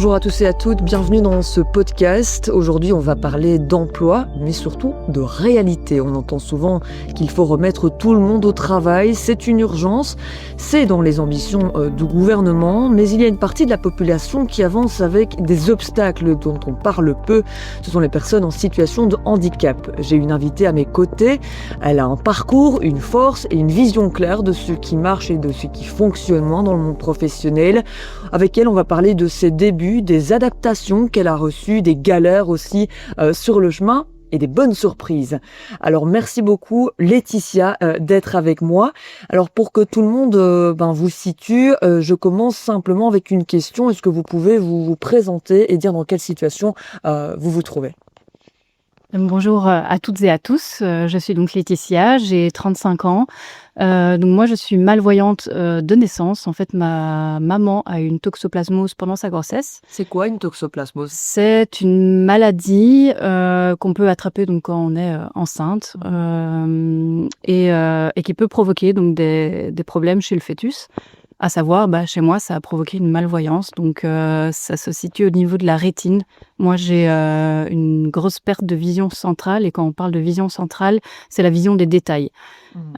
Bonjour à tous et à toutes, bienvenue dans ce podcast. Aujourd'hui, on va parler d'emploi, mais surtout de réalité. On entend souvent qu'il faut remettre tout le monde au travail, c'est une urgence, c'est dans les ambitions du gouvernement, mais il y a une partie de la population qui avance avec des obstacles dont on parle peu. Ce sont les personnes en situation de handicap. J'ai une invitée à mes côtés, elle a un parcours, une force et une vision claire de ce qui marche et de ce qui fonctionne moins dans le monde professionnel. Avec elle, on va parler de ses débuts, des adaptations qu'elle a reçues, des galères aussi sur le chemin et des bonnes surprises. Alors merci beaucoup Laetitia d'être avec moi. Alors pour que tout le monde vous situe, je commence simplement avec une question. Est-ce que vous pouvez vous présenter et dire dans quelle situation vous vous trouvez ? Bonjour à toutes et à tous, je suis donc Laetitia, j'ai 35 ans. Donc moi je suis malvoyante de naissance. En fait, ma maman a eu une toxoplasmose pendant sa grossesse. C'est quoi une toxoplasmose ? C'est une maladie qu'on peut attraper donc quand on est enceinte et qui peut provoquer donc des problèmes chez le fœtus. À savoir, chez moi, ça a provoqué une malvoyance. Donc, ça se situe au niveau de la rétine. Moi, j'ai une grosse perte de vision centrale. Et quand on parle de vision centrale, c'est la vision des détails.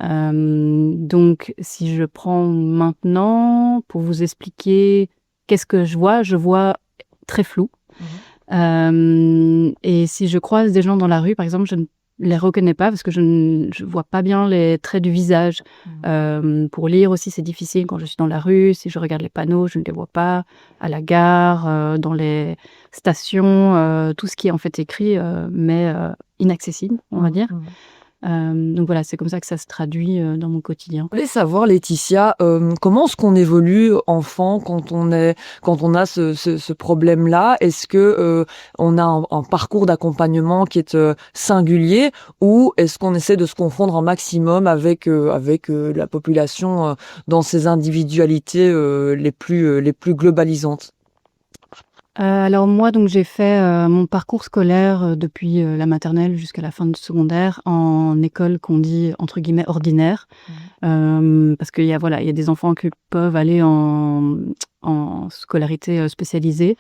Donc, si je prends maintenant pour vous expliquer qu'est-ce que je vois très flou. Et si je croise des gens dans la rue, par exemple, je ne les reconnais pas parce que je ne vois pas bien les traits du visage. Pour lire aussi, c'est difficile quand je suis dans la rue. Si je regarde les panneaux, je ne les vois pas. À la gare, dans les stations, tout ce qui est en fait écrit, mais inaccessible, on va dire. Donc voilà, c'est comme ça que ça se traduit dans mon quotidien. Je voulais savoir, Laetitia, comment est-ce qu'on évolue enfant quand on a ce problème-là ? Est-ce que on a un parcours d'accompagnement qui est singulier, ou est-ce qu'on essaie de se confondre un maximum avec la population dans ses individualités les plus globalisantes ? Alors moi, donc j'ai fait mon parcours scolaire depuis la maternelle jusqu'à la fin de secondaire en école qu'on dit entre guillemets ordinaire, parce qu'il y a des enfants qui peuvent aller en scolarité spécialisée.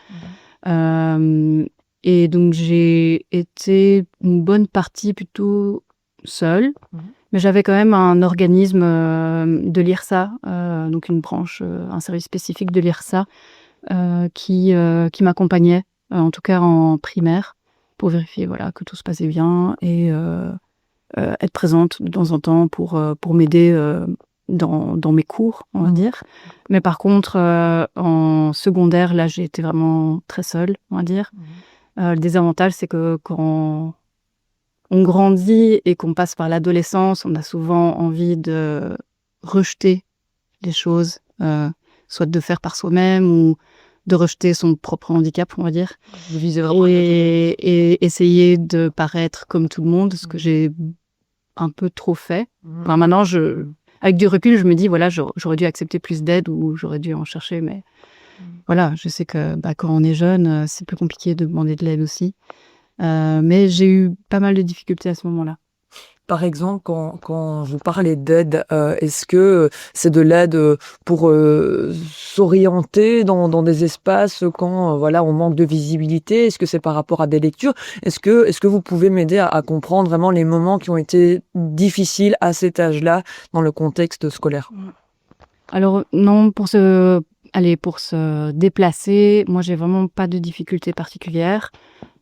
Et donc j'ai été une bonne partie plutôt seule, mais j'avais quand même un organisme de l'IRSA, donc une branche, un service spécifique de l'IRSA, qui m'accompagnait, en tout cas en primaire, pour vérifier que tout se passait bien et être présente de temps en temps pour m'aider dans mes cours, on va dire. Mais par contre, en secondaire, là, j'ai été vraiment très seule, on va dire. Le désavantage, c'est que quand on grandit et qu'on passe par l'adolescence, on a souvent envie de rejeter les choses, soit de faire par soi-même ou de rejeter son propre handicap, on va dire. Vous visez vraiment Et essayer de paraître comme tout le monde, ce que j'ai un peu trop fait. Enfin, maintenant, avec du recul, je me dis, j'aurais dû accepter plus d'aide ou j'aurais dû en chercher. Mais voilà, je sais que quand on est jeune, c'est plus compliqué de demander de l'aide aussi. Mais j'ai eu pas mal de difficultés à ce moment-là. Par exemple, quand vous parlez d'aide, est-ce que c'est de l'aide pour s'orienter dans des espaces quand on manque de visibilité ? Est-ce que c'est par rapport à des lectures ? Est-ce que vous pouvez m'aider à comprendre vraiment les moments qui ont été difficiles à cet âge-là dans le contexte scolaire ? Alors non, pour se déplacer, moi j'ai vraiment pas de difficultés particulières.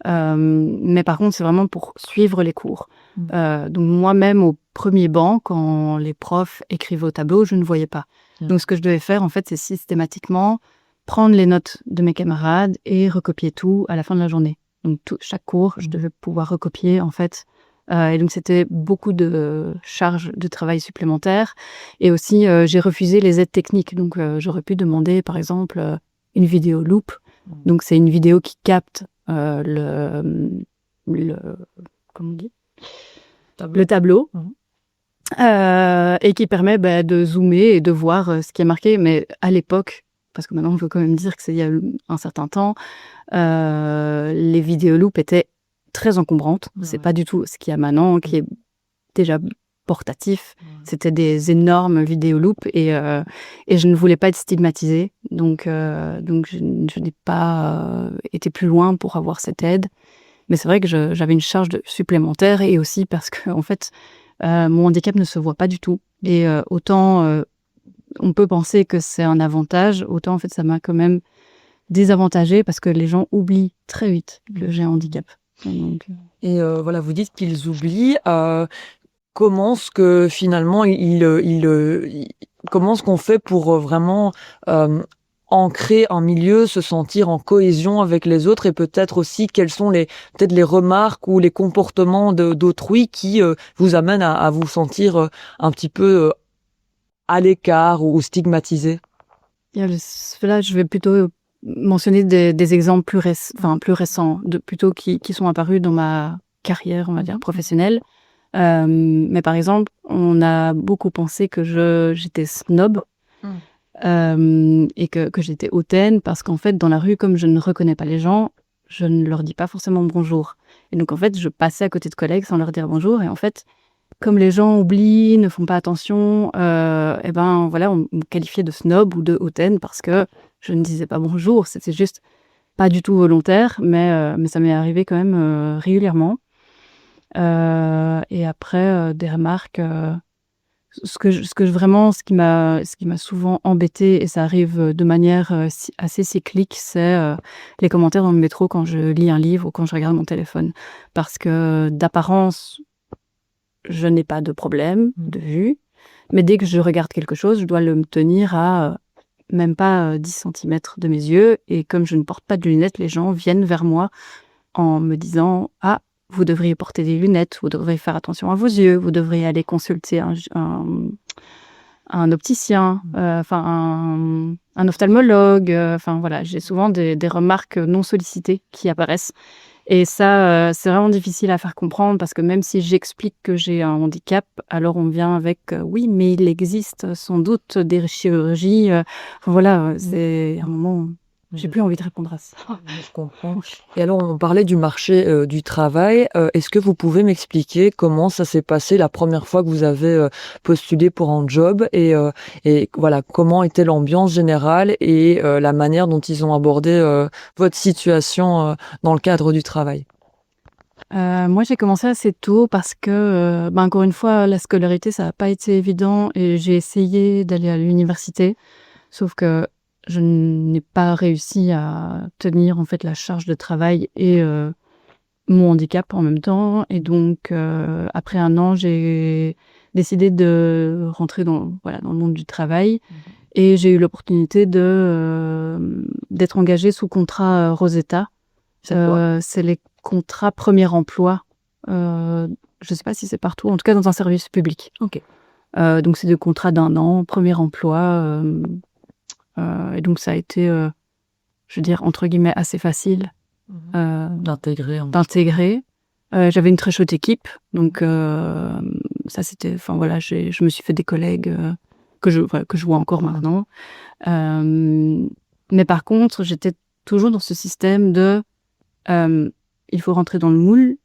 Mais par contre, c'est vraiment pour suivre les cours. Donc moi-même, au premier banc, quand les profs écrivaient au tableau, je ne voyais pas. Donc ce que je devais faire, en fait, c'est systématiquement prendre les notes de mes camarades et recopier tout à la fin de la journée. Donc chaque cours, je devais pouvoir recopier, en fait. Et donc c'était beaucoup de charges de travail supplémentaires. Et aussi, j'ai refusé les aides techniques. Donc j'aurais pu demander, par exemple, une vidéo loop. Donc c'est une vidéo qui capte comment on dit ? Le tableau. Et qui permet de zoomer et de voir ce qui est marqué. Mais à l'époque, parce que maintenant on peut quand même dire que c'est il y a un certain temps, les vidéoloops étaient très encombrantes. C'est pas du tout ce qu'il y a maintenant, qui est déjà portatifs. C'était des énormes vidéoloupes et je ne voulais pas être stigmatisée. Donc je n'ai pas été plus loin pour avoir cette aide. Mais c'est vrai que j'avais une charge supplémentaire et aussi parce que, en fait, mon handicap ne se voit pas du tout. Et autant on peut penser que c'est un avantage, autant en fait ça m'a quand même désavantagée parce que les gens oublient très vite que j'ai un handicap. Donc, Et voilà, vous dites qu'ils oublient. Comment est-ce que finalement comment est-ce qu'on fait pour vraiment ancrer un milieu, se sentir en cohésion avec les autres et peut-être aussi quelles sont peut-être les remarques ou les comportements d'autrui qui vous amènent à vous sentir un petit peu à l'écart ou stigmatisé? Là, je vais plutôt mentionner des exemples plus récents, plutôt qui sont apparus dans ma carrière, on va dire, professionnelle. Mais par exemple, on a beaucoup pensé que j'étais snob et que j'étais hautaine parce qu'en fait, dans la rue, comme je ne reconnais pas les gens, je ne leur dis pas forcément bonjour. Et donc, en fait, je passais à côté de collègues sans leur dire bonjour. Et en fait, comme les gens oublient, ne font pas attention, et ben voilà, on me qualifiait de snob ou de hautaine parce que je ne disais pas bonjour. C'était juste pas du tout volontaire, mais ça m'est arrivé quand même régulièrement. Et après, des remarques, ce qui m'a souvent embêtée, et ça arrive de manière assez cyclique, c'est les commentaires dans le métro quand je lis un livre ou quand je regarde mon téléphone. Parce que d'apparence, je n'ai pas de problème de vue, mais dès que je regarde quelque chose, je dois le tenir à même pas 10 centimètres de mes yeux. Et comme je ne porte pas de lunettes, les gens viennent vers moi en me disant « Ah, vous devriez porter des lunettes, vous devriez faire attention à vos yeux, vous devriez aller consulter un opticien, un ophtalmologue. » Enfin voilà, j'ai souvent des remarques non sollicitées qui apparaissent. Et ça, c'est vraiment difficile à faire comprendre parce que même si j'explique que j'ai un handicap, alors on vient avec oui, mais il existe sans doute des chirurgies. Voilà, c'est un moment. J'ai plus envie de répondre à ça. Je comprends. Et alors, on parlait du marché du travail. Est-ce que vous pouvez m'expliquer comment ça s'est passé la première fois que vous avez postulé pour un job et voilà, comment était l'ambiance générale et la manière dont ils ont abordé votre situation dans le cadre du travail? Moi, j'ai commencé assez tôt parce que, encore une fois, la scolarité, ça n'a pas été évident et j'ai essayé d'aller à l'université. Sauf que je n'ai pas réussi à tenir en fait la charge de travail et mon handicap en même temps. Et donc, après 1 an, j'ai décidé de rentrer dans le monde du travail. Et j'ai eu l'opportunité d'être engagée sous contrat Rosetta. C'est quoi? C'est les contrats premier emploi. Je ne sais pas si c'est partout, en tout cas dans un service public. Ok. Donc c'est des contrats d'1 an, premier emploi. Et donc ça a été, je veux dire, entre guillemets, assez facile d'intégrer. J'avais une très chouette équipe, donc ça c'était, enfin voilà, je me suis fait des collègues que je vois encore maintenant. Mais par contre, j'étais toujours dans ce système de il faut rentrer dans le moule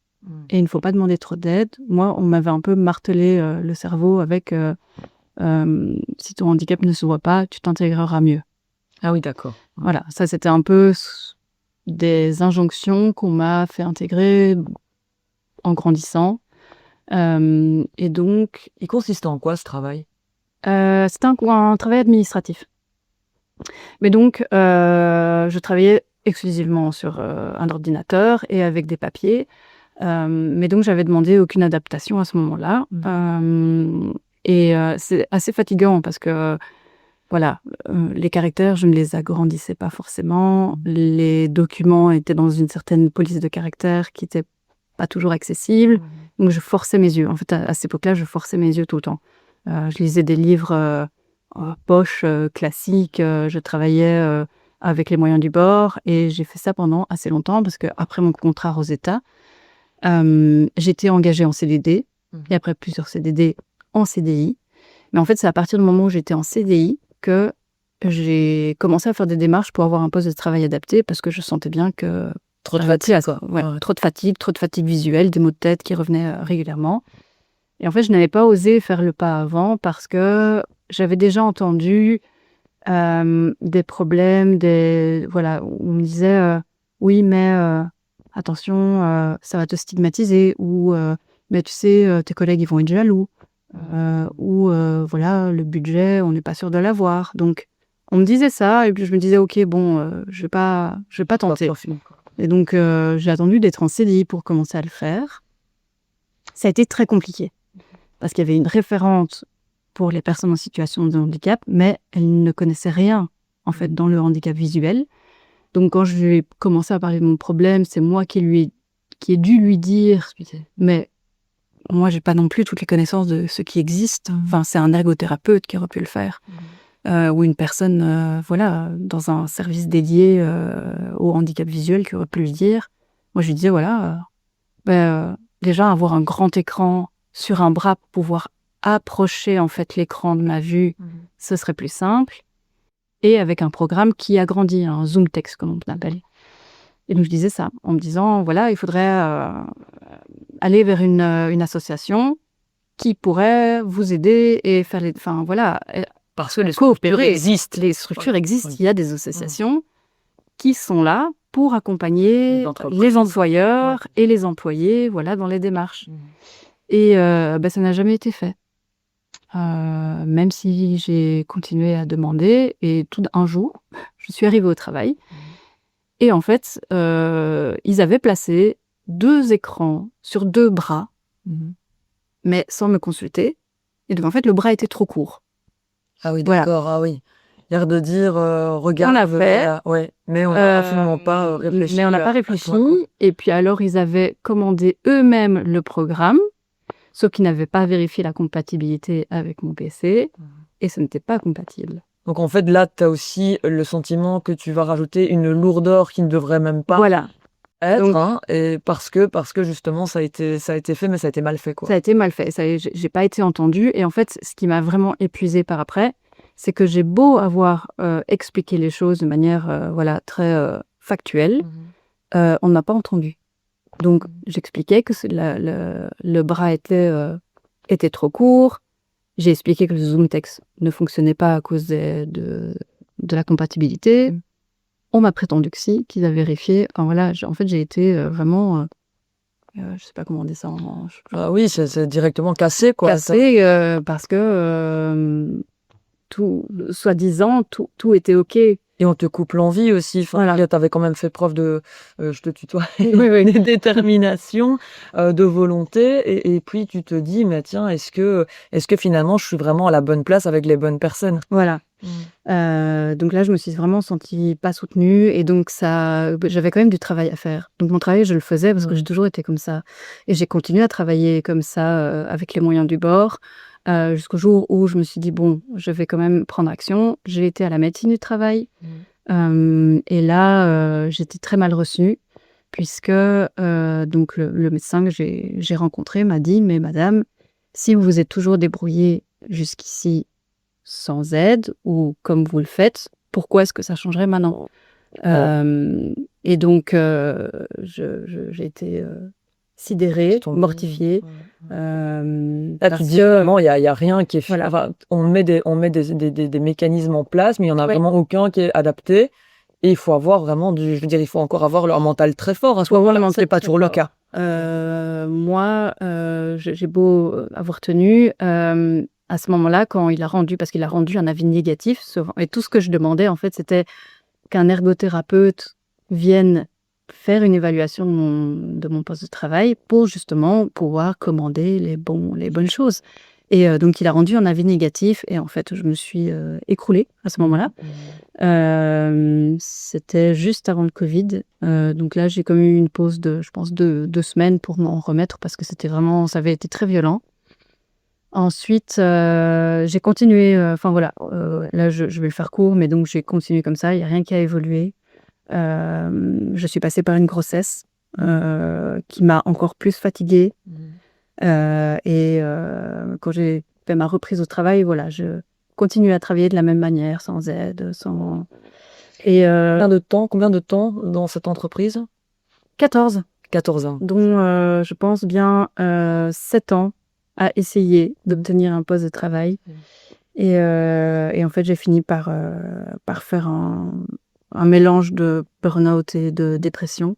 et il ne faut pas demander trop d'aide. Moi, on m'avait un peu martelé le cerveau avec si ton handicap ne se voit pas, tu t'intégreras mieux. Ah oui, d'accord. Voilà, ça c'était un peu des injonctions qu'on m'a fait intégrer en grandissant. Et donc, Il consiste en quoi ce travail? c'était un travail administratif. Mais donc, je travaillais exclusivement sur un ordinateur et avec des papiers. Mais donc, j'avais demandé aucune adaptation à ce moment-là. Et c'est assez fatigant parce que, voilà, les caractères, je ne les agrandissais pas forcément. Les documents étaient dans une certaine police de caractères qui n'était pas toujours accessible. Donc, je forçais mes yeux. En fait, à cette époque-là, je forçais mes yeux tout le temps. Je lisais des livres poche classiques. Je travaillais avec les moyens du bord. Et j'ai fait ça pendant assez longtemps parce qu'après mon contrat Rosetta, j'étais engagée en CDD. Et après plusieurs CDD en CDI. Mais en fait, c'est à partir du moment où j'étais en CDI que j'ai commencé à faire des démarches pour avoir un poste de travail adapté parce que je sentais bien que Trop de fatigue, quoi. trop de fatigue visuelle, des maux de tête qui revenaient régulièrement. Et en fait, je n'avais pas osé faire le pas avant parce que j'avais déjà entendu des problèmes, voilà, où on me disait oui, mais attention, ça va te stigmatiser, ou mais tu sais, tes collègues ils vont être jaloux, ou voilà, le budget, on n'est pas sûr de l'avoir. Donc, on me disait ça, et puis je me disais ok, bon, je vais pas tenter. Et donc, j'ai attendu d'être en CDI pour commencer à le faire. Ça a été très compliqué parce qu'il y avait une référente pour les personnes en situation de handicap, mais elle ne connaissait rien, en fait, dans le handicap visuel. Donc, quand je lui ai commencé à parler de mon problème, c'est moi qui ai dû lui dire, mais moi, j'ai pas non plus toutes les connaissances de ce qui existe. Enfin, c'est un ergothérapeute qui aurait pu le faire. Ou une personne, voilà, dans un service dédié au handicap visuel qui aurait pu le dire. Moi, je lui disais, voilà, déjà, avoir un grand écran sur un bras pour pouvoir approcher en fait l'écran de ma vue, ce serait plus simple, et avec un programme qui agrandit, un zoom text comme on appelle. Et donc je disais ça en me disant voilà, il faudrait aller vers une association qui pourrait vous aider et faire voilà, parce que les structures existent. Les structures existent, il y a des associations qui sont là pour accompagner les employeurs et les employés, voilà, dans les démarches. Et ça n'a jamais été fait. Même si j'ai continué à demander, et tout un jour, je suis arrivée au travail, et en fait, ils avaient placé 2 écrans sur 2 bras, mais sans me consulter, et donc en fait, le bras était trop court. Ah oui, d'accord, voilà. Ah oui. L'air de dire, regarde, on l'a fait, mais on n'a absolument pas réfléchi. Mais on n'a pas réfléchi, et puis alors, ils avaient commandé eux-mêmes le programme, sauf qu'ils n'avaient pas vérifié la compatibilité avec mon PC, et ce n'était pas compatible. Donc en fait, là, tu as aussi le sentiment que tu vas rajouter une lourdeur qui ne devrait même pas être, donc, et parce que justement, ça a été fait, mais ça a été mal fait, quoi. Ça a été mal fait, j'ai pas été entendue, et en fait, ce qui m'a vraiment épuisée par après, c'est que j'ai beau avoir expliqué les choses de manière voilà, très factuelle, on ne m'a pas entendue. Donc, j'expliquais que le bras était trop court. J'ai expliqué que le zoom text ne fonctionnait pas à cause de la compatibilité. On m'a prétendu que si, qu'ils avaient vérifié. Enfin, voilà, en fait, j'ai été vraiment... je sais pas comment on dit ça en... Ah oui, c'est directement cassé, quoi. Cassé, parce que, soi-disant, tout était OK. Et on te coupe l'envie aussi. Enfin, voilà. Tu avais quand même fait preuve de, je te tutoie, de détermination, de volonté. Et puis, tu te dis, mais tiens, est-ce que finalement, je suis vraiment à la bonne place avec les bonnes personnes ? Voilà. Donc là, je me suis vraiment sentie pas soutenue. Et donc, j'avais quand même du travail à faire. Donc, mon travail, je le faisais parce que j'ai toujours été comme ça. Et j'ai continué à travailler comme ça, avec les moyens du bord. Jusqu'au jour où je me suis dit, bon, je vais quand même prendre action. J'ai été à la médecine du travail. Et là, j'étais très mal reçue, puisque donc le médecin que j'ai rencontré m'a dit, mais madame, si vous vous êtes toujours débrouillée jusqu'ici sans aide, ou comme vous le faites, pourquoi est-ce que ça changerait maintenant ? Et donc, j'ai été... sidérée, mortifiée. Là, tu dis vraiment, il y a rien qui est fait. Voilà. Enfin, on met des mécanismes en place, mais il n'y en a vraiment aucun qui est adapté. Et il faut avoir vraiment il faut encore avoir leur mental très fort. À ce moment-là, ce n'est pas toujours le cas. Moi, j'ai beau avoir tenu, à ce moment-là, quand il a rendu, parce qu'il a rendu un avis négatif, et tout ce que je demandais, en fait, c'était qu'un ergothérapeute vienne faire une évaluation de mon poste de travail pour justement pouvoir commander les bonnes choses. Et donc, il a rendu un avis négatif, et en fait, je me suis écroulée à ce moment-là. C'était juste avant le Covid. Donc là, j'ai comme eu une pause de, je pense, 2 semaines pour m'en remettre, parce que ça avait été très violent. Ensuite, j'ai continué, voilà, là, je vais le faire court, mais donc j'ai continué comme ça, il n'y a rien qui a évolué. Je suis passée par une grossesse qui m'a encore plus fatiguée. Et quand j'ai fait ma reprise au travail, voilà, je continue à travailler de la même manière, sans aide, sans... Et combien de temps dans cette entreprise ? 14 ans. Dont je pense bien 7 ans à essayer d'obtenir un poste de travail. Et en fait, j'ai fini par faire un mélange de burn-out et de dépression.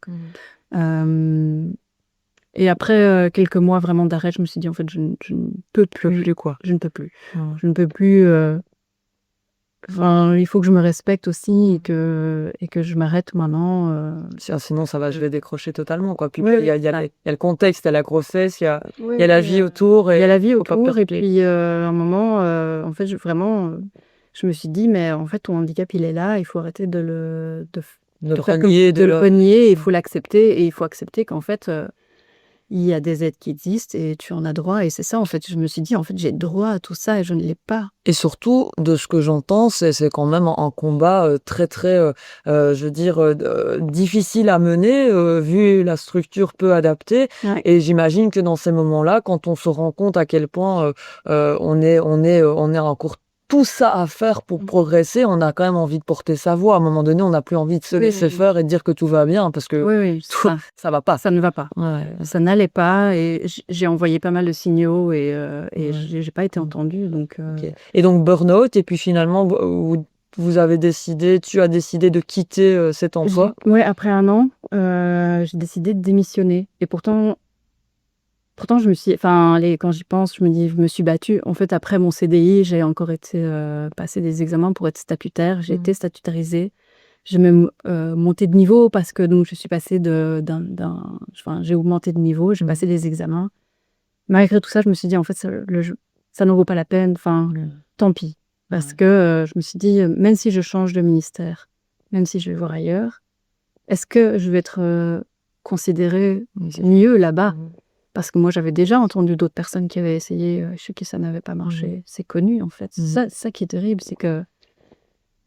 Et après quelques mois vraiment d'arrêt, je me suis dit, en fait, je ne peux plus. quoi. Je ne peux plus. Je ne peux plus. Enfin, il faut que je me respecte aussi et que je m'arrête maintenant. Sinon, je vais décrocher totalement, quoi. Puis Oui, il y a le contexte, il y a la grossesse, il y a oui, la vie autour. il y a la vie faut pas autour. perdre Et pied. puis, à un moment, en fait, je me suis dit, mais en fait, ton handicap, il est là. Il faut arrêter de De faire renier, de le renier. Il faut l'accepter. Et il faut accepter qu'en fait, il y a des aides qui existent et tu en as droit. Et c'est ça, en fait. Je me suis dit, en fait, j'ai droit à tout ça et je ne l'ai pas. Et surtout, de ce que j'entends, c'est quand même un combat très, très, je veux dire, difficile à mener, vu la structure peu adaptée. Ouais. Et j'imagine que dans ces moments-là, quand on se rend compte à quel point on est encore tout ça à faire pour progresser, on a quand même envie de porter sa voix. À un moment donné, on n'a plus envie de se laisser faire et de dire que tout va bien, parce que Oui, ça va pas. ça ne va pas. Ouais. Ça n'allait pas et j'ai envoyé pas mal de signaux et j'ai pas été entendue. Donc, Ok. Et donc burn-out, et puis finalement, tu as décidé de quitter cet emploi. Ouais, après 1 an, j'ai décidé de démissionner. Et pourtant, quand j'y pense, je me suis battue. En fait, après mon CDI, j'ai encore été passer des examens pour être statutaire. J'ai été statutarisée. J'ai même monté de niveau parce que donc je suis passée j'ai augmenté de niveau, j'ai passé des examens. Malgré tout ça, je me suis dit, en fait, ça n'en vaut pas la peine. Enfin, tant pis. Parce que je me suis dit, même si je change de ministère, même si je vais voir ailleurs, est-ce que je vais être considérée mieux là-bas? Parce que moi, j'avais déjà entendu d'autres personnes qui avaient essayé, chez qui ça n'avait pas marché. C'est connu, en fait. C'est ça qui est terrible, c'est que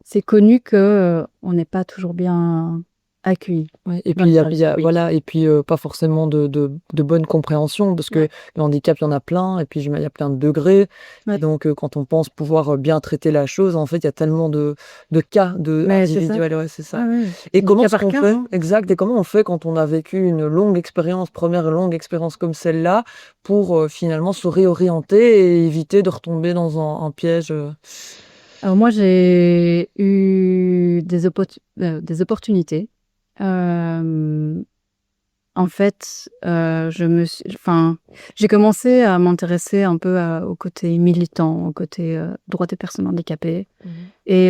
c'est connu que on n'est pas toujours bien accueilli. Ouais. Et puis voilà, et puis pas forcément de bonne compréhension, parce que le handicap, il y en a plein, et puis il y a plein de degrés. Ouais. Et donc quand on pense pouvoir bien traiter la chose, en fait, il y a tellement de cas individuels. Ouais, c'est ça. Ah ouais. Et comment Cas par cas, fait? hein. Exact. Et comment on fait quand on a vécu une première longue expérience comme celle-là, pour finalement se réorienter et éviter de retomber dans un piège? Alors moi, j'ai eu des opportunités. En fait, j'ai commencé à m'intéresser un peu au côté militant, au côté droits des personnes handicapées. Et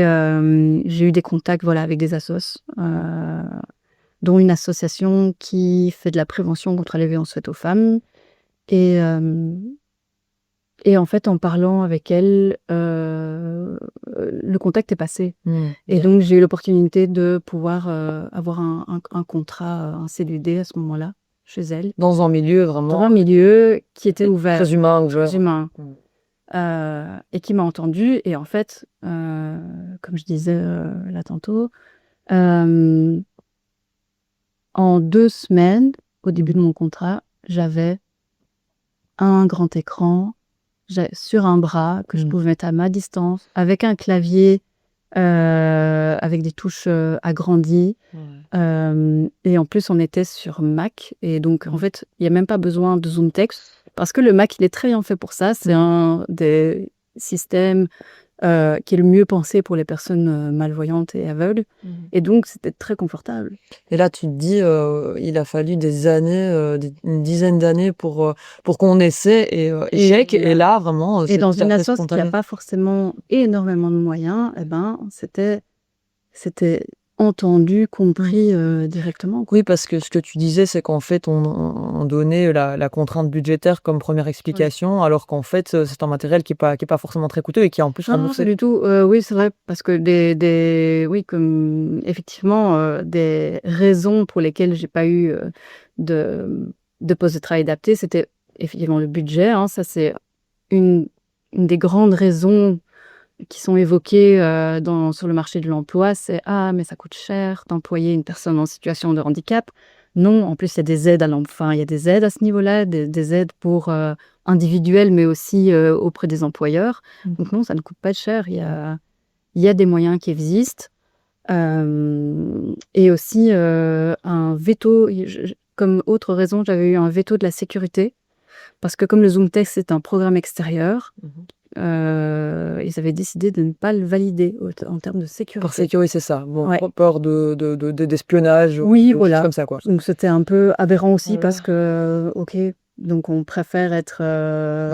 j'ai eu des contacts, voilà, avec des assos, dont une association qui fait de la prévention contre les violences faites aux femmes. Et en fait, en parlant avec elle, le contact est passé. Et donc, j'ai eu l'opportunité de pouvoir avoir un contrat, un CDD à ce moment-là, chez elle. Dans un milieu vraiment Dans un milieu qui était ouvert, très humain. très humain. Et qui m'a entendue. Et en fait, comme je disais là tantôt, en 2 semaines, au début de mon contrat, j'avais un grand écran sur un bras que je pouvais mettre à ma distance, avec un clavier avec des touches agrandies. Et en plus, on était sur Mac. Et donc, en fait, il n'y a même pas besoin de zoom text parce que le Mac, il est très bien fait pour ça. C'est un des systèmes qui est le mieux pensé pour les personnes malvoyantes et aveugles. Et donc, c'était très confortable. Et là, tu te dis, il a fallu des années, une dizaine d'années pour qu'on essaie et échec. Et là, vraiment, Et dans une association qui spontané. n'a pas forcément énormément de moyens, eh ben, c'était entendu, compris directement. Oui, parce que ce que tu disais, c'est qu'en fait, on donnait la contrainte budgétaire comme première explication, alors qu'en fait, c'est un matériel qui est pas forcément très coûteux et qui est en plus Non, remboursé. pas du tout. Oui, c'est vrai, parce que oui, comme effectivement, des raisons pour lesquelles j'ai pas eu de poste de travail adapté, c'était effectivement le budget. Hein, ça, c'est une des grandes raisons qui sont évoquées sur le marché de l'emploi. C'est mais ça coûte cher d'employer une personne en situation de handicap. Non, en plus, il y a des aides il y a des aides à ce niveau-là, des aides pour individuelles, mais aussi auprès des employeurs. Donc non, ça ne coûte pas cher. Il y a des moyens qui existent. Et aussi un veto. Comme autre raison, j'avais eu un veto de la sécurité. parce que comme le Zoom Text est un programme extérieur, Mhm. ils avaient décidé de ne pas le valider en termes de Par sécurité. sécurité, c'est ça. Bon, Ouais. peur d'espionnage, Oui, des choses voilà. comme ça, quoi. Donc c'était un peu aberrant aussi Voilà. parce que, ok, donc on préfère être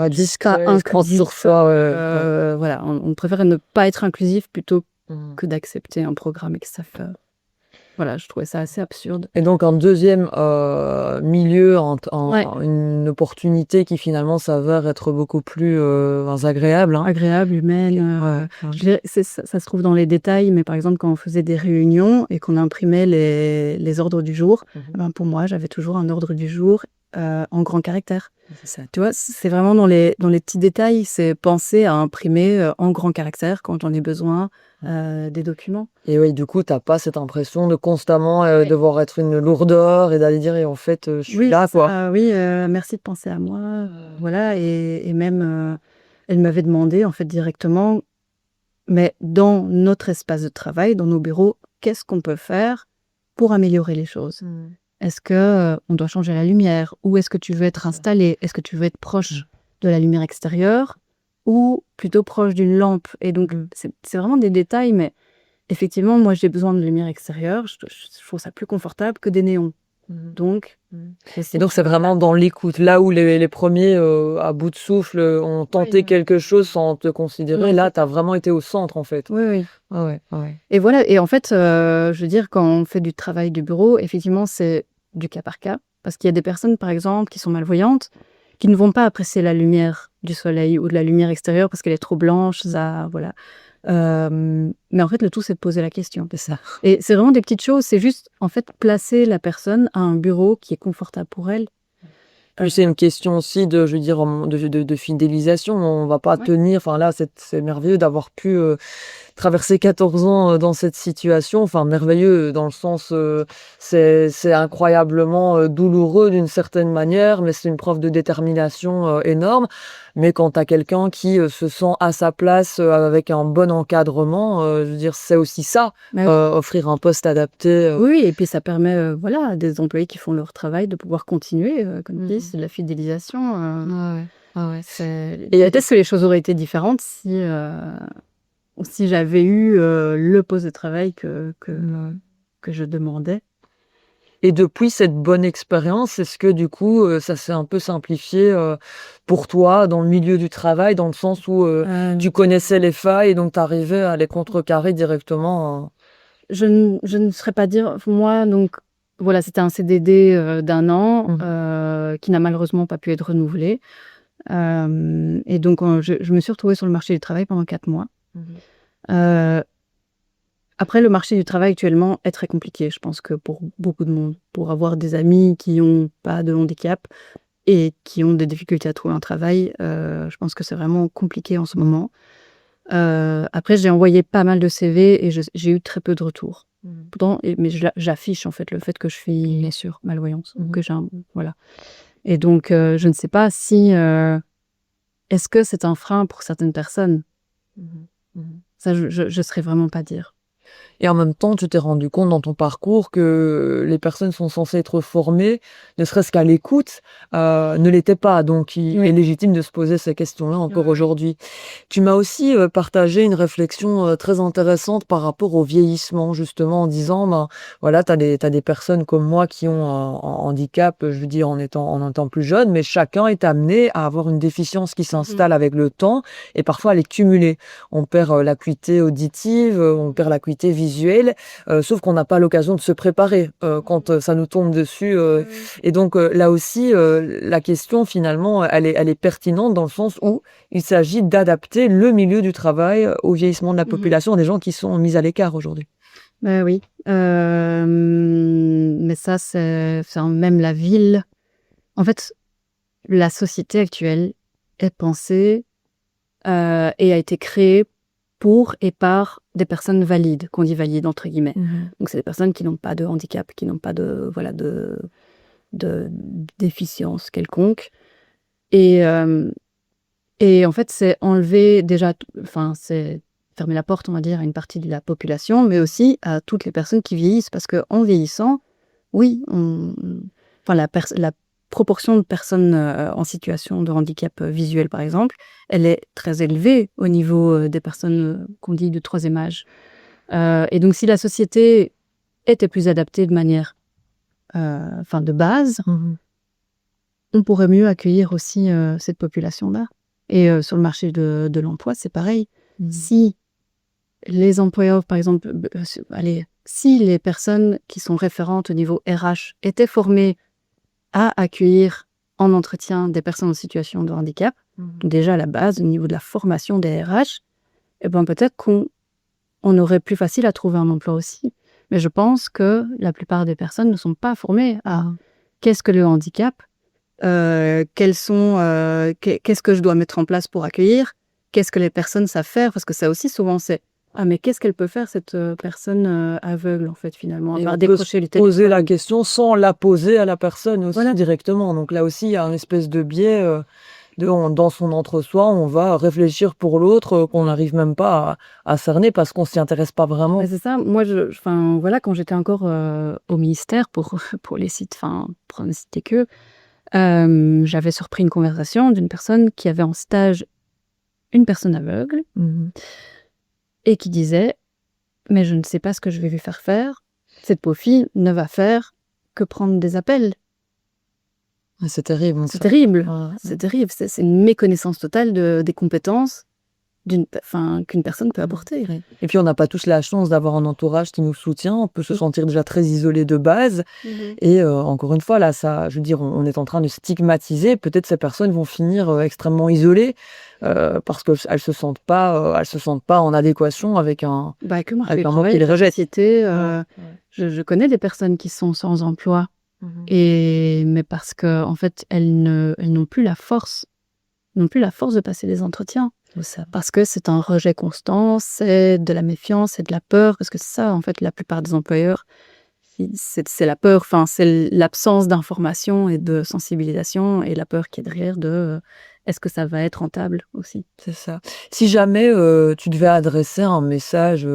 Ouais, discret, pas se prendre sur inclusif. soi, ouais. Voilà, on préfère ne pas être inclusif plutôt Mhm. que d'accepter un programme extérieur. Voilà, je trouvais ça assez absurde. Et donc un deuxième milieu, Ouais. une opportunité qui finalement s'avère être beaucoup plus agréable. Hein. Agréable, humaine. Ouais. Je dirais, ça se trouve dans les détails, mais par exemple, quand on faisait des réunions et qu'on imprimait les ordres du jour, Mhm. ben, pour moi, j'avais toujours un ordre du jour en grand caractère. C'est ça. Tu vois, c'est vraiment dans les petits détails, c'est penser à imprimer en grand caractère quand j'en ai besoin des documents. Et oui, du coup, t'as pas cette impression de constamment devoir être une lourdeur et d'aller dire, et en fait, je suis Oui, là, quoi. oui, merci de penser à moi. Voilà, et même, elle m'avait demandé en fait directement, mais dans notre espace de travail, dans nos bureaux, qu'est-ce qu'on peut faire pour améliorer les choses? Mhm. Est-ce que on doit changer la lumière? Où est-ce que tu veux être installé? Est-ce que tu veux être proche de la lumière extérieure ou plutôt proche d'une lampe? Et donc, c'est vraiment des détails, mais effectivement, moi, j'ai besoin de lumière extérieure. Je trouve ça plus confortable que des néons. Mhm. Donc, Et donc, c'est vraiment dans l'écoute. Là où les premiers, à bout de souffle, ont tenté Oui. quelque chose sans te considérer, Ouais, là, c'est tu as vraiment été au centre, en fait. oui, oui. Ouais. Et voilà, et en fait, je veux dire, quand on fait du travail du bureau, effectivement, c'est du cas par cas. Parce qu'il y a des personnes, par exemple, qui sont malvoyantes, qui ne vont pas apprécier la lumière du soleil ou de la lumière extérieure parce qu'elle est trop blanche, ça, voilà. Mais en fait, le tout, c'est de poser la question. C'est ça. Et c'est vraiment des petites choses, c'est juste, en fait, placer la personne à un bureau qui est confortable pour elle. Puis c'est une question aussi je veux dire, de fidélisation. On va pas Ouais. tenir. Enfin là, c'est merveilleux d'avoir pu traverser 14 ans dans cette situation. Enfin, merveilleux dans le sens, c'est incroyablement douloureux d'une certaine manière, mais c'est une preuve de détermination énorme. Mais quand tu as quelqu'un qui se sent à sa place avec un bon encadrement, je veux dire, c'est aussi ça, Mais offrir un poste adapté. oui, et puis ça permet, voilà, à des employés qui font leur travail de pouvoir continuer, comme tu dis, Mhm. c'est de la fidélisation. Ouais. Et Et peut-être que les choses auraient été différentes si j'avais eu le poste de travail que je demandais. Et depuis cette bonne expérience, est-ce que du coup, ça s'est un peu simplifié pour toi dans le milieu du travail, dans le sens où tu connaissais les failles et donc tu arrivais à les contrecarrer directement? Je ne saurais pas dire. Moi, donc, voilà, c'était un CDD d'1 an qui n'a malheureusement pas pu être renouvelé. Et donc, je me suis retrouvée sur le marché du travail pendant 4 mois. Euh, Après, le marché du travail actuellement est très compliqué, je pense que pour beaucoup de monde. Pour avoir des amis qui n'ont pas de handicap et qui ont des difficultés à trouver un travail, je pense que c'est vraiment compliqué en ce moment. Après, j'ai envoyé pas mal de CV et j'ai eu très peu de retours. Pourtant, mais j'affiche en fait le fait que je suis Bien sûr. malvoyante, que j'ai voilà. Et donc, je ne sais pas si est-ce que c'est un frein pour certaines personnes? Ça, je saurais vraiment pas dire. Et en même temps, tu t'es rendu compte dans ton parcours que les personnes sont censées être formées, ne serait-ce qu'à l'écoute, ne l'étaient pas. Donc, il est légitime de se poser ces questions-là encore Ouais. aujourd'hui. Tu m'as aussi partagé une réflexion très intéressante par rapport au vieillissement, justement, en disant, ben, voilà, t'as des personnes comme moi qui ont un handicap, je veux dire, en étant plus jeune, mais chacun est amené à avoir une déficience qui s'installe avec le temps et parfois à les cumuler. On perd l'acuité auditive, on perd l'acuité visuelle, sauf qu'on n'a pas l'occasion de se préparer quand ça nous tombe dessus. Et donc là aussi, la question finalement, elle est pertinente dans le sens où il s'agit d'adapter le milieu du travail au vieillissement de la population, des gens qui sont mis à l'écart aujourd'hui. Oui, mais ça, c'est même la ville. En fait, la société actuelle est pensée et a été créée pour et par des personnes valides, qu'on dit valides entre guillemets. Donc c'est des personnes qui n'ont pas de handicap, qui n'ont pas de déficience quelconque. Et en fait, c'est enlever déjà, c'est fermer la porte, on va dire, à une partie de la population, mais aussi à toutes les personnes qui vieillissent, parce qu'en vieillissant, oui, la proportion de personnes en situation de handicap visuel, par exemple, elle est très élevée au niveau des personnes qu'on dit de troisième âge. Et donc, si la société était plus adaptée de manière, de base, on pourrait mieux accueillir aussi cette population-là. Et sur le marché de l'emploi, c'est pareil. Si les employeurs, par exemple, si les personnes qui sont référentes au niveau RH étaient formées à accueillir en entretien des personnes en situation de handicap, déjà à la base, au niveau de la formation des RH, eh ben peut-être qu'on aurait plus facile à trouver un emploi aussi. Mais je pense que la plupart des personnes ne sont pas formées à qu'est-ce que le handicap, qu'est-ce que je dois mettre en place pour accueillir, qu'est-ce que les personnes savent faire, parce que ça aussi souvent c'est mais qu'est-ce qu'elle peut faire cette personne aveugle en fait finalement, Et à on peut décrocher le se poser téléphone. la question sans la poser à la personne aussi Voilà. directement. Donc là aussi, il y a un espèce de biais dans son entre-soi, on va réfléchir pour l'autre qu'on n'arrive même pas à cerner parce qu'on s'y intéresse pas vraiment. C'est ça. Moi, voilà, quand j'étais encore au ministère pour les sites, pour ne citer que, j'avais surpris une conversation d'une personne qui avait en stage une personne aveugle et qui disait mais je ne sais pas ce que je vais lui faire faire. Cette pauvre fille ne va faire que prendre des appels. C'est terrible. C'est terrible. Ouais. C'est terrible. C'est une méconnaissance totale des compétences qu'une personne peut apporter. Et puis on n'a pas tous la chance d'avoir un entourage qui nous soutient. On peut se sentir déjà très isolé de base. Et encore une fois, là, ça, je veux dire, on est en train de stigmatiser. Peut-être ces personnes vont finir extrêmement isolées parce qu'elles se sentent pas en adéquation avec un monde qui les rejette. Je connais des personnes qui sont sans emploi, mais parce que en fait elles n'ont plus la force, de passer des entretiens. Parce que c'est un rejet constant, c'est de la méfiance, c'est de la peur, parce que c'est ça, en fait, la plupart des employeurs, c'est la peur, c'est l'absence d'information et de sensibilisation et la peur qui est derrière est-ce que ça va être rentable aussi. C'est ça. Si jamais tu devais adresser un message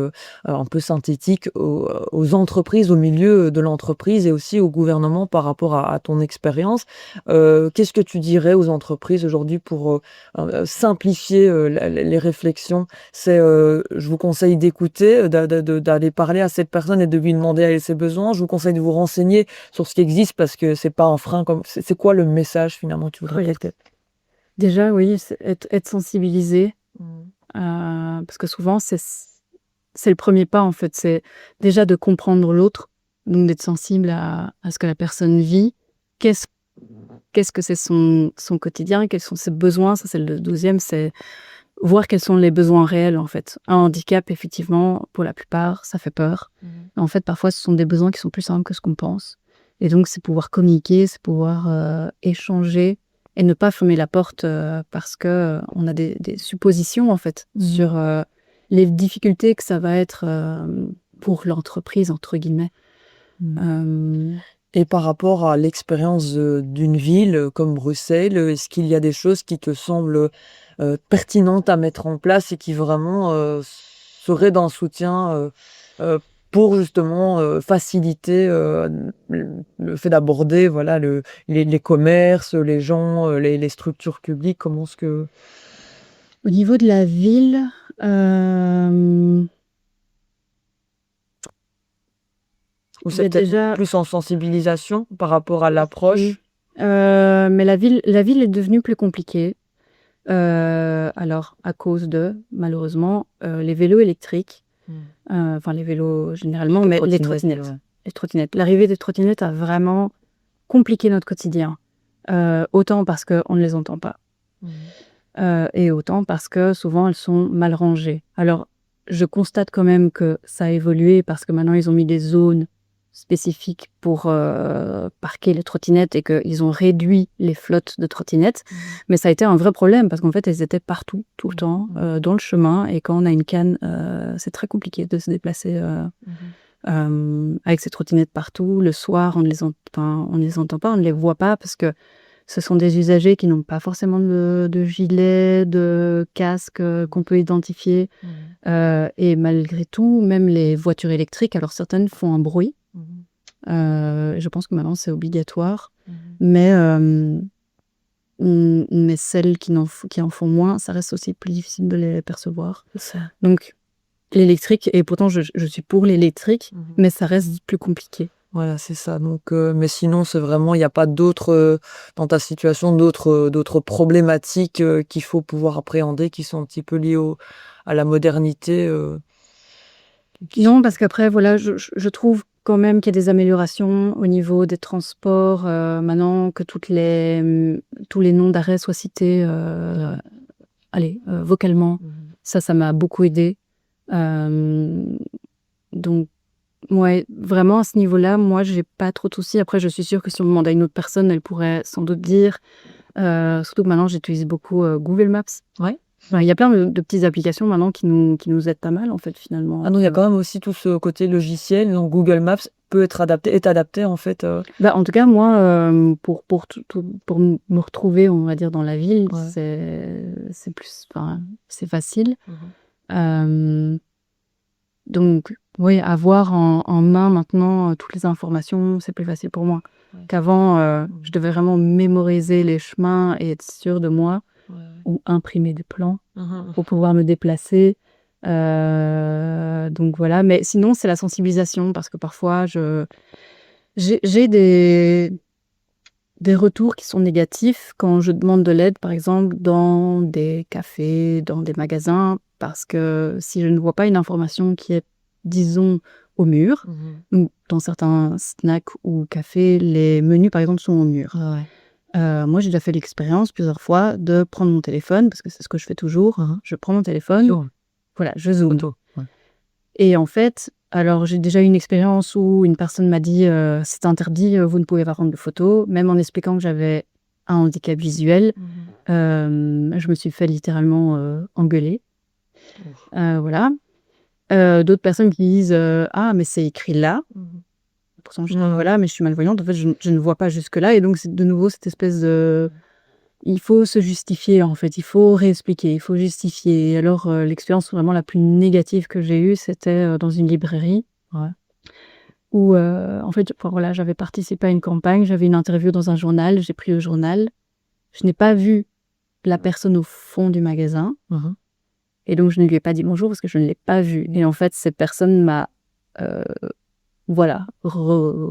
un peu synthétique aux entreprises, au milieu de l'entreprise et aussi au gouvernement par rapport à ton expérience, qu'est-ce que tu dirais aux entreprises aujourd'hui pour simplifier les réflexions? C'est je vous conseille d'écouter, d'aller parler à cette personne et de lui demander ses besoins. Je vous conseille de vous renseigner sur ce qui existe parce que c'est pas un frein. C'est quoi le message finalement que tu voudrais porter? Déjà, oui, c'est être sensibilisé, parce que souvent, c'est le premier pas, en fait. C'est déjà de comprendre l'autre, donc d'être sensible à ce que la personne vit. Qu'est-ce que c'est son quotidien, quels sont ses besoins. Ça, c'est le deuxième, c'est voir quels sont les besoins réels, en fait. Un handicap, effectivement, pour la plupart, ça fait peur. En fait, parfois, ce sont des besoins qui sont plus simples que ce qu'on pense. Et donc, c'est pouvoir communiquer, c'est pouvoir échanger, et ne pas fermer la porte parce que on a des suppositions en fait sur les difficultés que ça va être pour l'entreprise entre guillemets. Et par rapport à l'expérience d'une ville comme Bruxelles, est-ce qu'il y a des choses qui te semblent pertinentes à mettre en place et qui vraiment seraient d'un soutien pour justement faciliter le fait d'aborder les commerces, les gens, les structures publiques? Comment est-ce que... Au niveau de la ville, ou c'est peut-être déjà plus en sensibilisation par rapport à l'approche? mais la ville est devenue plus compliquée. Alors à cause de malheureusement les vélos électriques. Les vélos généralement, mais les trottinettes. Ouais. Les trottinettes. L'arrivée des trottinettes a vraiment compliqué notre quotidien. Autant parce qu'on ne les entend pas. Et autant parce que souvent elles sont mal rangées. Alors, je constate quand même que ça a évolué parce que maintenant ils ont mis des zones spécifiques pour parquer les trottinettes et qu'ils ont réduit les flottes de trottinettes. Mais ça a été un vrai problème parce qu'en fait, elles étaient partout, tout le temps, dans le chemin. Et quand on a une canne, c'est très compliqué de se déplacer avec ces trottinettes partout. Le soir, on ne les entend pas, on ne les voit pas parce que ce sont des usagers qui n'ont pas forcément de gilet, de casque qu'on peut identifier. Et malgré tout, même les voitures électriques, alors certaines font un bruit. Je pense que maintenant, c'est obligatoire. Mais celles qui en font moins, ça reste aussi plus difficile de les percevoir. C'est ça. Donc, l'électrique, et pourtant, je suis pour l'électrique, mais ça reste plus compliqué. Voilà, c'est ça. Donc, mais sinon, c'est vraiment, il n'y a pas d'autres, dans ta situation, d'autres problématiques qu'il faut pouvoir appréhender, qui sont un petit peu liées à la modernité. Non, parce qu'après, voilà, je trouve quand même qu'il y a des améliorations au niveau des transports. Maintenant que tous les noms d'arrêt soient cités, vocalement, ça m'a beaucoup aidé. Donc, ouais, vraiment à ce niveau-là, moi, j'ai pas trop de soucis. Après, je suis sûre que si on demande à une autre personne, elle pourrait sans doute dire. Surtout que maintenant, j'utilise beaucoup Google Maps. Ouais. Enfin, il y a plein de petites applications maintenant qui nous aident pas mal, en fait, finalement. Ah non, il y a quand même aussi tout ce côté logiciel. Donc, Google Maps est adapté, en fait. En tout cas, moi, pour me retrouver, on va dire, dans la ville, c'est plus, c'est facile. Donc, oui, avoir en main maintenant toutes les informations, c'est plus facile pour moi. Qu'avant, je devais vraiment mémoriser les chemins et être sûre de moi, ou imprimer des plans pour pouvoir me déplacer. Donc voilà, mais sinon, c'est la sensibilisation, parce que parfois, j'ai des retours qui sont négatifs quand je demande de l'aide, par exemple, dans des cafés, dans des magasins, parce que si je ne vois pas une information qui est, disons, au mur, ou dans certains snacks ou cafés, les menus, par exemple, sont au mur. Moi, j'ai déjà fait l'expérience plusieurs fois de prendre mon téléphone, parce que c'est ce que je fais toujours. Je prends mon téléphone, voilà, je zoome. Et en fait, alors j'ai déjà eu une expérience où une personne m'a dit c'est interdit, vous ne pouvez pas prendre de photos, même en expliquant que j'avais un handicap visuel. Je me suis fait littéralement engueuler. Voilà. D'autres personnes qui disent ah, mais c'est écrit là. Pourtant, je dis voilà, mais je suis malvoyante. En fait, je ne vois pas jusque-là. Et donc, c'est de nouveau cette espèce de. Il faut se justifier, en fait. Il faut réexpliquer, il faut justifier. Et alors, l'expérience vraiment la plus négative que j'ai eue, c'était dans une librairie. Où, en fait, voilà, j'avais participé à une campagne, j'avais une interview dans un journal, j'ai pris le journal. Je n'ai pas vu la personne au fond du magasin. Et donc, je ne lui ai pas dit bonjour parce que je ne l'ai pas vue. Et en fait, cette personne m'a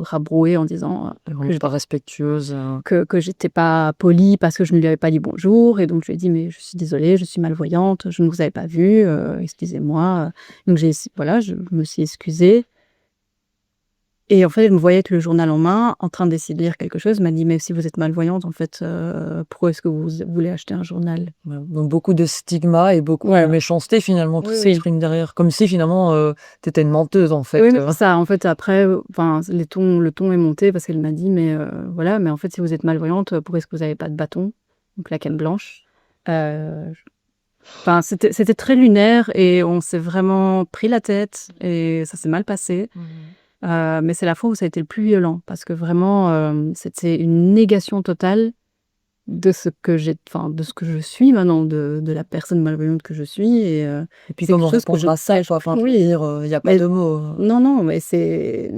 rabrouée en disant que je pas respectueuse, que j'étais pas polie parce que je ne lui avais pas dit bonjour. Et donc, je lui ai dit mais je suis désolée, je suis malvoyante, je ne vous avais pas vue, excusez-moi. Donc, je me suis excusée. Et en fait, elle me voyait avec le journal en main, en train d'essayer de lire quelque chose. Elle m'a dit, mais si vous êtes malvoyante, en fait, pourquoi est-ce que vous voulez acheter un journal ? Donc, beaucoup de stigma et beaucoup de méchanceté, finalement, qui s'exprime derrière. Comme si, finalement, t'étais une menteuse, en fait. Oui, mais ça, en fait, après, le ton est monté parce qu'elle m'a dit, mais voilà, mais en fait, si vous êtes malvoyante, pourquoi est-ce que vous n'avez pas de bâton ? Donc, la canne blanche. C'était très lunaire et on s'est vraiment pris la tête et ça s'est mal passé. Mais c'est la fois où ça a été le plus violent parce que vraiment c'était une négation totale de ce que de ce que je suis maintenant, de la personne malvoyante que je suis. Et puis comment répondre à ça, il n'y a pas de mots. Non, mais c'est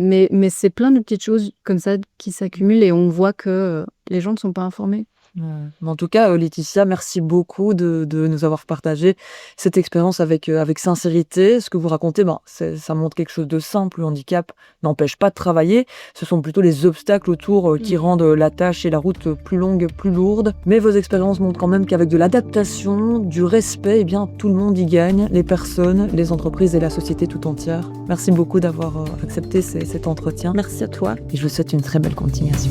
plein de petites choses comme ça qui s'accumulent et on voit que les gens ne sont pas informés. Mais en tout cas, Laetitia, merci beaucoup de nous avoir partagé cette expérience avec sincérité. Ce que vous racontez, ça montre quelque chose de simple. Le handicap n'empêche pas de travailler. Ce sont plutôt les obstacles autour qui rendent la tâche et la route plus longue, plus lourde. Mais vos expériences montrent quand même qu'avec de l'adaptation, du respect, tout le monde y gagne. Les personnes, les entreprises et la société tout entière. Merci beaucoup d'avoir accepté cet entretien. Merci à toi. Et je vous souhaite une très belle continuation.